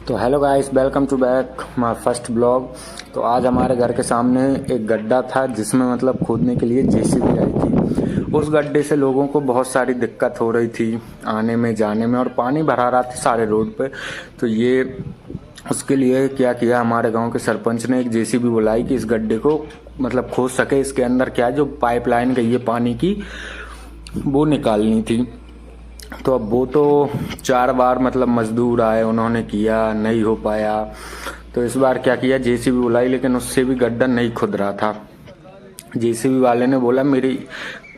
तो hello guys, welcome to back my first blog. तो आज हमारे घर के सामने एक गड्ढा था जिसमें मतलब खोदने के लिए जेसीबी आई थी। उस गड्ढे से लोगों को बहुत सारी दिक्कत हो रही थी आने में जाने में, और पानी भरा रहा था सारे रोड पे। तो ये उसके लिए क्या किया, हमारे गांव के सरपंच ने एक जेसीबी बुलाई कि इस गड्ढे को मतलब खोद सके। इसके अंदर क्या जो पाइपलाइन गई है पानी की, वो निकालनी थी। तो अब वो तो 4 बार मतलब मजदूर आए, उन्होंने किया, नहीं हो पाया। तो इस बार क्या किया, जेसीबी बुलाई, लेकिन उससे भी गड्ढा नहीं खुद रहा था। जेसीबी वाले ने बोला मेरी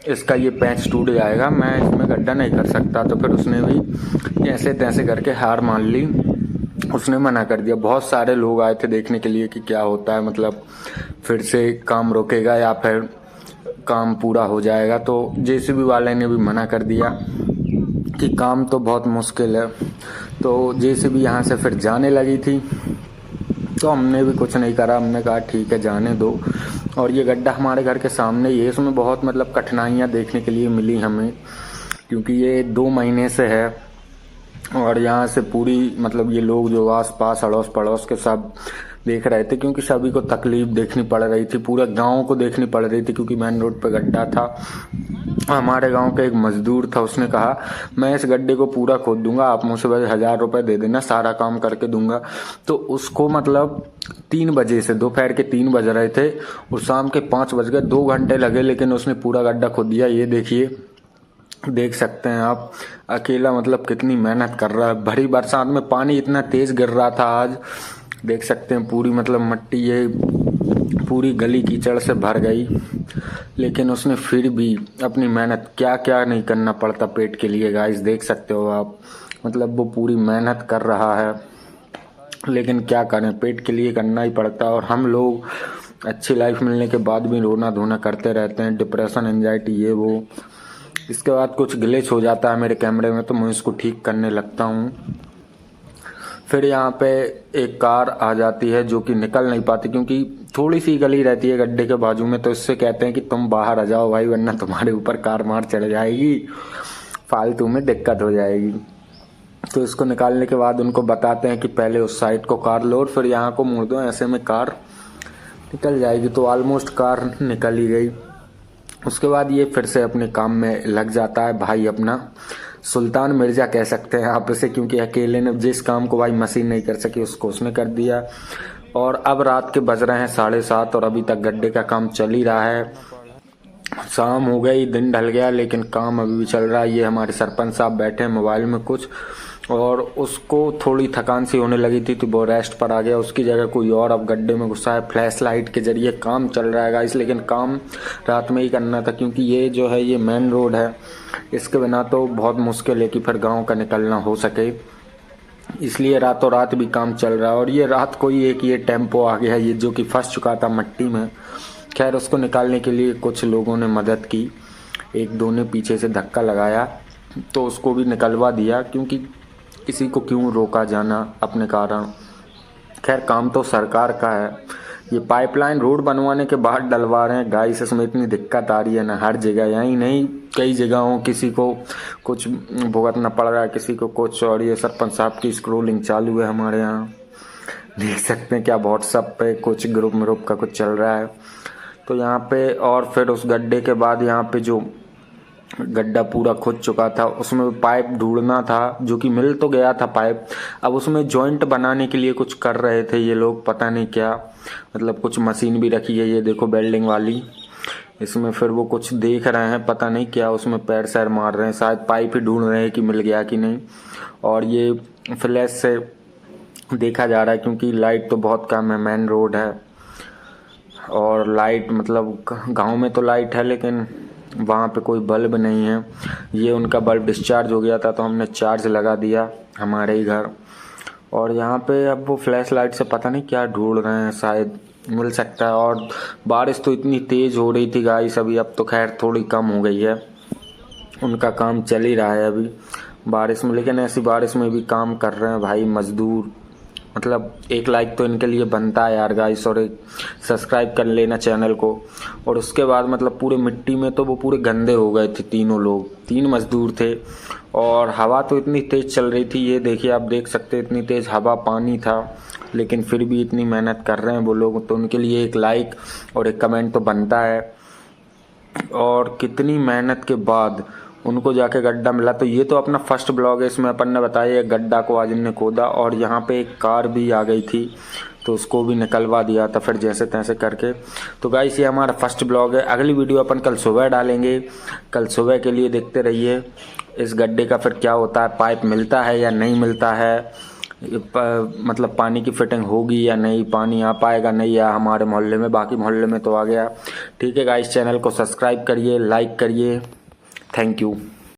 इसका ये पैंच टूट जाएगा, मैं इसमें गड्ढा नहीं कर सकता। तो फिर उसने भी ऐसे तैसे करके हार मान ली, उसने मना कर दिया। बहुत सारे लोग आए थे देखने के लिए कि क्या होता है, मतलब फिर से काम रुकेगा या फिर काम पूरा हो जाएगा। तो जेसीबी वाले ने भी मना कर दिया कि काम तो बहुत मुश्किल है। तो जेसीबी यहाँ से फिर जाने लगी थी, तो हमने भी कुछ नहीं करा, हमने कहा ठीक है जाने दो। और ये गड्ढा हमारे घर के सामने ही है, इसमें बहुत मतलब कठिनाइयाँ देखने के लिए मिली हमें, क्योंकि ये 2 महीने से है। और यहाँ से पूरी मतलब ये लोग जो आस पास अड़ोस पड़ोस के सब देख रहे थे, क्योंकि सभी को तकलीफ देखनी पड़ रही थी, पूरे गांव को देखनी पड़ रही थी, क्योंकि मेन रोड पे गड्ढा था। हमारे गांव का एक मजदूर था, उसने कहा मैं इस गड्ढे को पूरा खोद दूंगा, आप मुझसे बस 1000 रुपए दे देना, सारा काम करके दूंगा। तो उसको मतलब 3 बजे से, दोपहर के 3 बज रहे थे और शाम के 5 बज गए, 2 घंटे लगे, लेकिन उसने पूरा गड्ढा खोद दिया। ये देखिए, देख सकते हैं आप, अकेला मतलब कितनी मेहनत कर रहा है। भरी बरसात में पानी इतना तेज गिर रहा था आज, देख सकते हैं पूरी मतलब मिट्टी ये पूरी गली कीचड़ से भर गई। लेकिन उसने फिर भी अपनी मेहनत, क्या क्या नहीं करना पड़ता पेट के लिए गाइस, देख सकते हो आप। मतलब वो पूरी मेहनत कर रहा है, लेकिन क्या करें, पेट के लिए करना ही पड़ता है। और हम लोग अच्छी लाइफ मिलने के बाद भी रोना धोना करते रहते हैं, डिप्रेशन, एंजाइटी, ये वो। इसके बाद कुछ ग्लिच हो जाता है मेरे कैमरे में, तो मैं इसको ठीक करने लगता हूँ। फिर यहाँ पे एक कार आ जाती है जो कि निकल नहीं पाती, क्योंकि थोड़ी सी गली रहती है गड्ढे के बाजू में। तो इससे कहते हैं कि तुम बाहर आ जाओ भाई, वरना तुम्हारे ऊपर कार मार चढ़ जाएगी, फालतू में दिक्कत हो जाएगी। तो इसको निकालने के बाद उनको बताते हैं कि पहले उस साइड को कार लो और फिर यहाँ को मोड़ दो, ऐसे में कार निकल जाएगी। तो ऑलमोस्ट कार निकल ही गई। उसके बाद ये फिर से अपने काम में लग जाता है भाई अपना, सुल्तान मिर्जा कह सकते हैं आप इसे, क्योंकि अकेले ने जिस काम को भाई मशीन नहीं कर सकी उसको उसने कर दिया। और अब रात के बज रहे हैं 7:30 और अभी तक गड्ढे का काम चल ही रहा है। शाम हो गई, दिन ढल गया, लेकिन काम अभी भी चल रहा है। ये हमारे सरपंच साहब बैठे हैं मोबाइल में कुछ, और उसको थोड़ी थकान सी होने लगी थी तो वो रेस्ट पर आ गया। उसकी जगह कोई और अब गड्ढे में घुसा है। फ्लैश लाइट के जरिए काम चल रहा है गाइस, लेकिन काम रात में ही करना था, क्योंकि ये जो है ये मेन रोड है, इसके बिना तो बहुत मुश्किल है कि फिर गाँव का निकलना हो सके। इसलिए रातों रात भी काम चल रहा है। और ये रात को ही एक ये टेम्पो आ गया, ये जो कि फंस चुका था मट्टी में। खैर उसको निकालने के लिए कुछ लोगों ने मदद की, एक दो ने पीछे से धक्का लगाया तो उसको भी निकलवा दिया, क्योंकि किसी को क्यों रोका जाना अपने कारण। खैर काम तो सरकार का है। ये पाइपलाइन रोड बनवाने के बाद डलवा रहे हैं गाइस, इसमें इतनी दिक्कत आ रही है ना, हर जगह, यहीं नहीं कई जगहों किसी को कुछ भुगतना पड़ रहा है, किसी को कुछ। और ये सरपंच साहब की स्क्रोलिंग चालू है हमारे यहाँ, देख सकते हैं क्या व्हाट्सएप पे कुछ ग्रुप का कुछ चल रहा है। तो यहाँ पे और फिर उस गड्ढे के बाद यहाँ पे जो गड्ढा पूरा खुद चुका था, उसमें पाइप ढूंढना था, जो कि मिल तो गया था पाइप। अब उसमें जॉइंट बनाने के लिए कुछ कर रहे थे ये लोग, पता नहीं क्या, मतलब कुछ मशीन भी रखी है, ये देखो वेल्डिंग वाली। इसमें फिर वो कुछ देख रहे हैं, पता नहीं क्या, उसमें पैर सैर मार रहे हैं, शायद पाइप ही ढूंढ रहे हैं कि मिल गया कि नहीं। और ये फ्लैश से देखा जा रहा है, क्योंकि लाइट तो बहुत कम है, मेन रोड है। और लाइट मतलब गांव में तो लाइट है, लेकिन वहाँ पे कोई बल्ब नहीं है। ये उनका बल्ब डिस्चार्ज हो गया था, तो हमने चार्ज लगा दिया हमारे ही घर। और यहाँ पे अब वो फ्लैश लाइट से पता नहीं क्या ढूंढ रहे हैं, शायद मिल सकता है। और बारिश तो इतनी तेज हो रही थी गाइस अभी, अब तो खैर थोड़ी कम हो गई है। उनका काम चल ही रहा है अभी बारिश में, लेकिन ऐसी बारिश में भी काम कर रहे हैं भाई मजदूर, मतलब एक लाइक तो इनके लिए बनता है यार गाइस, और एक सब्सक्राइब कर लेना चैनल को। और उसके बाद मतलब पूरे मिट्टी में तो वो पूरे गंदे हो गए थे तीनों लोग, 3 मजदूर थे। और हवा तो इतनी तेज़ चल रही थी, ये देखिए आप देख सकते हैं इतनी तेज़ हवा, पानी था, लेकिन फिर भी इतनी मेहनत कर रहे हैं वो लोग, तो उनके लिए एक लाइक और एक कमेंट तो बनता है। और कितनी मेहनत के बाद उनको जाके गड्ढा मिला। तो ये तो अपना फर्स्ट ब्लॉग है, इसमें अपन ने बताया गड्ढा को आज इनने खोदा, और यहाँ पे एक कार भी आ गई थी तो उसको भी निकलवा दिया था फिर जैसे तैसे करके। तो गाइस ये हमारा फर्स्ट ब्लॉग है, अगली वीडियो अपन कल सुबह डालेंगे। कल सुबह के लिए देखते रहिए इस गड्ढे का फिर क्या होता है, पाइप मिलता है या नहीं मिलता है, मतलब पानी की फिटिंग होगी या नहीं, पानी आ पाएगा नहीं या हमारे मोहल्ले में, बाकी मोहल्ले में तो आ गया। ठीक है गाइस, चैनल को सब्सक्राइब करिए, लाइक करिए, थैंक यू।